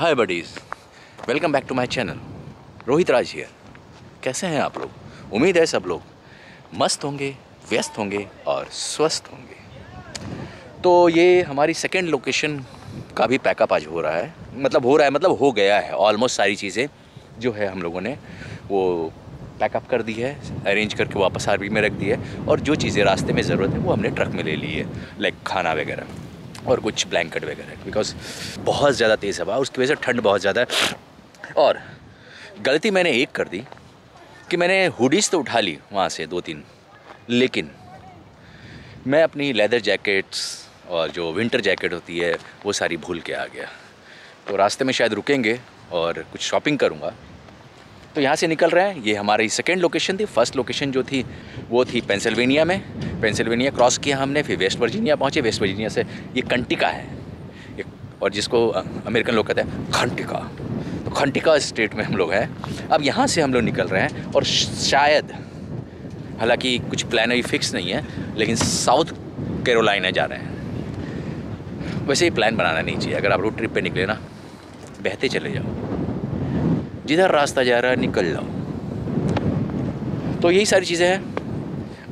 Hi buddies, welcome back to my channel. Rohit Raj here. कैसे हैं आप लोग? उम्मीद है सब लोग मस्त होंगे, व्यस्त होंगे और स्वस्थ होंगे। तो ये हमारी सेकंड लोकेशन का भी पैकअप आज हो रहा है, मतलब हो गया है। ऑलमोस्ट सारी चीज़ें जो है हम लोगों ने वो पैकअप कर दी है, अरेंज करके वापस आरवी में रख दी है। और जो चीज़ें रास्ते में ज़रूरत है वो हमने ट्रक में ले ली है, लाइक खाना वगैरह और कुछ ब्लैंकेट वगैरह, बिकॉज बहुत ज़्यादा तेज़ हवा, उसकी वजह से ठंड बहुत ज़्यादा है। और गलती मैंने एक कर दी कि मैंने हुडीज़ तो उठा ली वहाँ से 2-3, लेकिन मैं अपनी लेदर जैकेट्स और जो विंटर जैकेट होती है वो सारी भूल के आ गया। तो रास्ते में शायद रुकेंगे और कुछ शॉपिंग करूँगा। तो यहाँ से निकल रहे हैं। ये हमारी सेकेंड लोकेशन थी। फर्स्ट लोकेशन जो थी वो थी पेंसिल्वेनिया में। पेंसिल्वेनिया क्रॉस किया हमने, फिर वेस्ट वर्जीनिया पहुँचे। वेस्ट वर्जीनिया से ये कंटिका है, और जिसको अमेरिकन लोग कहते हैं खंटिका। तो खंटिका स्टेट में हम लोग हैं। अब यहाँ से हम लोग निकल रहे हैं और शायद, हालांकि कुछ प्लान अभी फिक्स नहीं है, लेकिन साउथ कैरोलिना जा रहे हैं। वैसे ही प्लान बनाना नहीं चाहिए। अगर आप रोड ट्रिप पे निकले ना, बहते चले जाओ, जिधर रास्ता जा रहा है निकल जाओ। तो यही सारी चीज़ें हैं।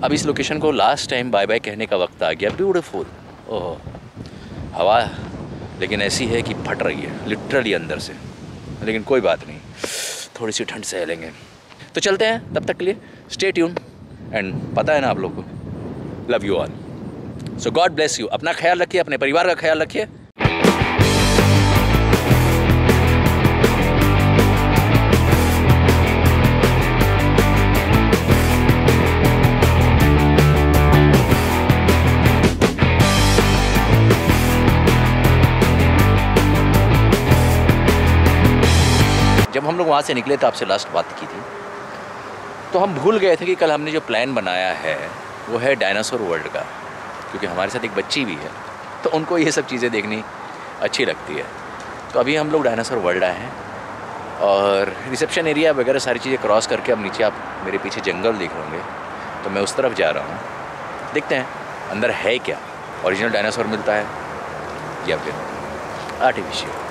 अब इस लोकेशन को लास्ट टाइम बाय बाय कहने का वक्त आ गया। ब्यूटीफुल, ओह हवा लेकिन ऐसी है कि फट रही है लिटरली अंदर से, लेकिन कोई बात नहीं, थोड़ी सी ठंड सह लेंगे। तो चलते हैं, तब तक के लिए स्टे ट्यून। एंड पता है ना आप लोग को, love you all. So God bless you. अपना ख्याल रखिए, अपने परिवार का ख्याल रखिए। जब हम लोग वहाँ से निकले तो आपसे लास्ट बात की थी, तो हम भूल गए थे कि कल हमने जो प्लान बनाया है वो है डायनासोर वर्ल्ड का, क्योंकि हमारे साथ एक बच्ची भी है, तो उनको ये सब चीज़ें देखनी अच्छी लगती है। तो अभी हम लोग डायनासोर वर्ल्ड आए हैं और रिसेप्शन एरिया वगैरह सारी चीज़ें क्रॉस करके अब नीचे आप मेरे पीछे जंगल देख होंगे, तो मैं उस तरफ जा रहा हूँ। देखते हैं अंदर है क्या, ओरिजिनल डायनासोर मिलता है या फिर आर्टिफिशियल।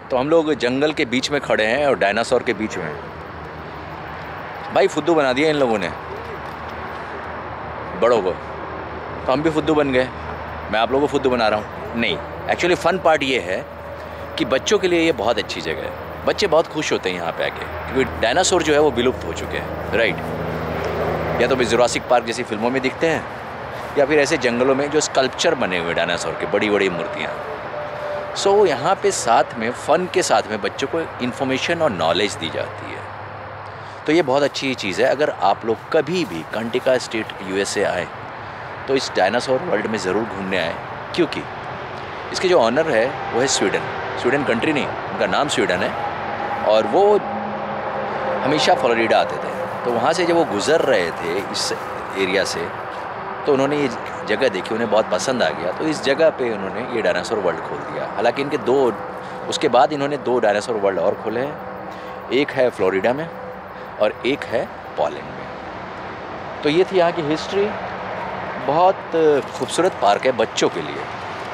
तो हम लोग जंगल के बीच में खड़े हैं और डायनासोर के बीच में। भाई फुद्दू बना दिया इन लोगों ने बड़ों को, तो हम भी फुद्दू बन गए। मैं आप लोगों को फुद्दू बना रहा हूँ? नहीं, एक्चुअली फ़न पार्ट ये है कि बच्चों के लिए ये बहुत अच्छी जगह है। बच्चे बहुत खुश होते हैं यहाँ पे आके, क्योंकि डायनासोर जो है वो विलुप्त हो चुके हैं, राइट। या तो जुरासिक पार्क जैसी फिल्मों में दिखते हैं, या फिर ऐसे जंगलों में जो स्कल्पचर बने हुए डायनासोर के, बड़ी बड़ी मूर्तियाँ। सो यहाँ पे साथ में फ़न के साथ में बच्चों को इन्फॉर्मेशन और नॉलेज दी जाती है। तो ये बहुत अच्छी चीज़ है। अगर आप लोग कभी भी कंटिका स्टेट USA आए तो इस डायनासोर वर्ल्ड में ज़रूर घूमने आए, क्योंकि इसके जो ऑनर है वो है स्वीडन कंट्री नहीं, उनका नाम स्वीडन है, और वो हमेशा फ्लोरिडा आते थे। तो वहाँ से जब वो गुज़र रहे थे इस एरिया से, तो उन्होंने ये जगह देखी, उन्हें बहुत पसंद आ गया। तो इस जगह पे उन्होंने ये डायनासोर वर्ल्ड खोल दिया। हालांकि इनके उसके बाद इन्होंने 2 डायनासोर वर्ल्ड और खोले हैं। एक है फ्लोरिडा में और एक है पोलैंड में। तो ये थी यहाँ की हिस्ट्री। बहुत खूबसूरत पार्क है बच्चों के लिए।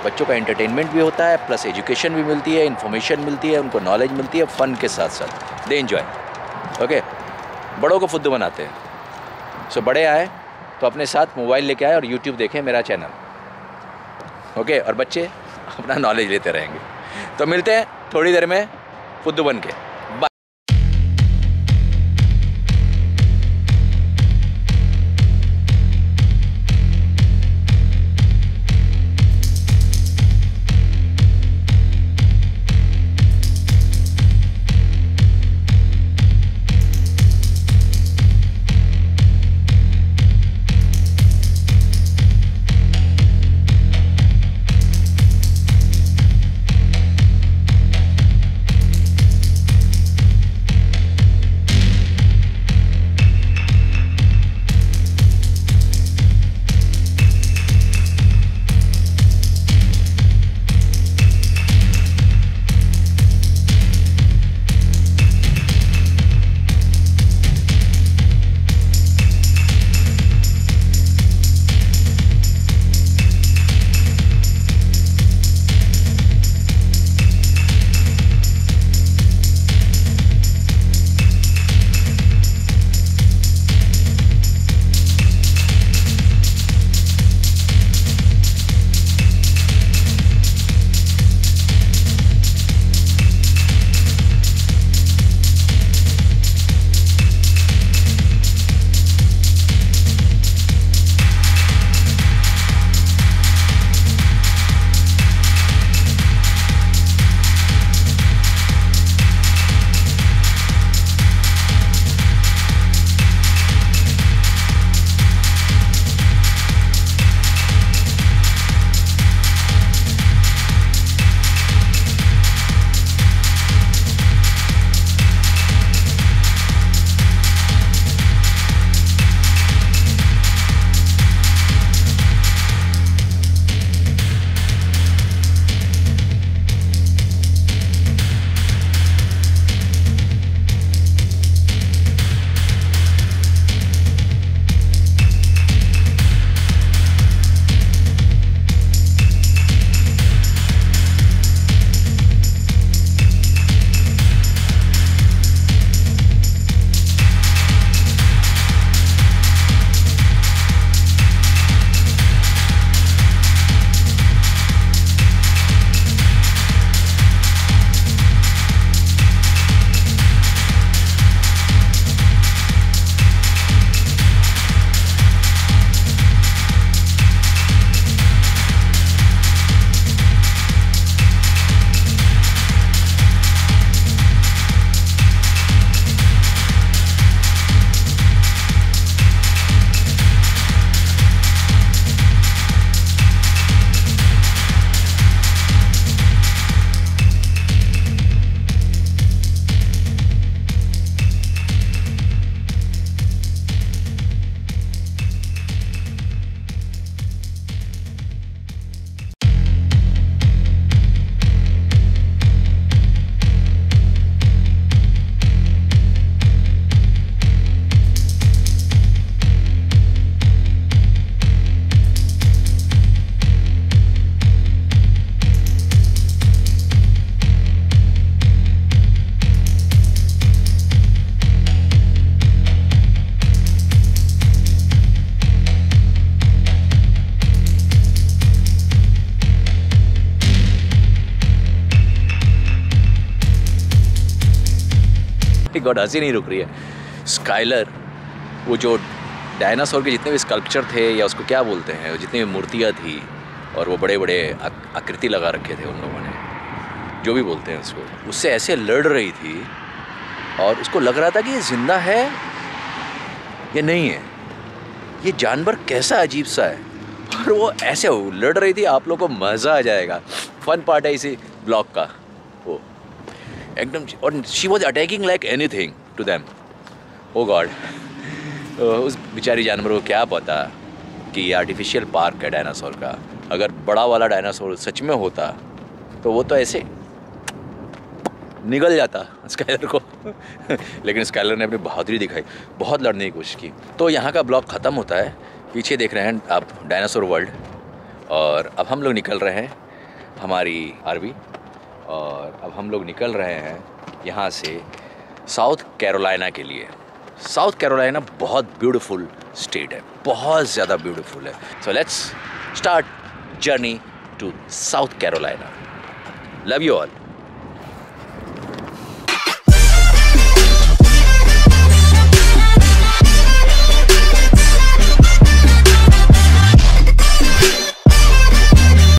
बच्चों का एंटरटेनमेंट भी होता है, प्लस एजुकेशन भी मिलती है, इन्फॉर्मेशन मिलती है, उनको नॉलेज मिलती है, फ़न के साथ साथ दे एंजॉय। ओके, बड़ों को फुद्दू बनाते हैं। सो बड़े आए तो अपने साथ मोबाइल लेके आए और यूट्यूब देखें मेरा चैनल। ओके, और बच्चे अपना नॉलेज लेते रहेंगे। तो मिलते हैं थोड़ी देर में फुद्दू बन के। बाय। माय गॉड, हंसी नहीं रुक रही है। स्काइलर, वो जो डायनासोर के जितने भी स्कल्पचर थे या उसको क्या बोलते हैं, जितनी भी मूर्तियाँ थी और वो बड़े बड़े आकृति लगा रखे थे उन लोगों ने, जो भी बोलते हैं उसको, उससे ऐसे लड़ रही थी और उसको लग रहा था कि ये जिंदा है या नहीं है, ये जानवर कैसा अजीब सा है, और वो ऐसे लड़ रही थी। आप लोग को मज़ा आ जाएगा, फन पार्ट है इसी ब्लॉग का वो एकदम। और she was attacking like anything to them. Oh God, उस बेचारी जानवर को क्या पता कि ये आर्टिफिशियल पार्क है डायनासोर का। अगर बड़ा वाला डायनासोर सच में होता तो वो तो ऐसे निगल जाता स्काइलर को लेकिन स्काइलर ने अपनी बहादुरी दिखाई, बहुत लड़ने की कोशिश की। तो यहाँ का ब्लॉग ख़त्म होता है। पीछे देख रहे हैं आप डायनासोर वर्ल्ड, और अब हम लोग निकल रहे हैं हमारी आरवी, और अब हम लोग निकल रहे हैं यहाँ से साउथ कैरोलिना के लिए। साउथ कैरोलिना बहुत ब्यूटीफुल स्टेट है, बहुत ज़्यादा ब्यूटीफुल है। So let's start journey to South Carolina. Love you all.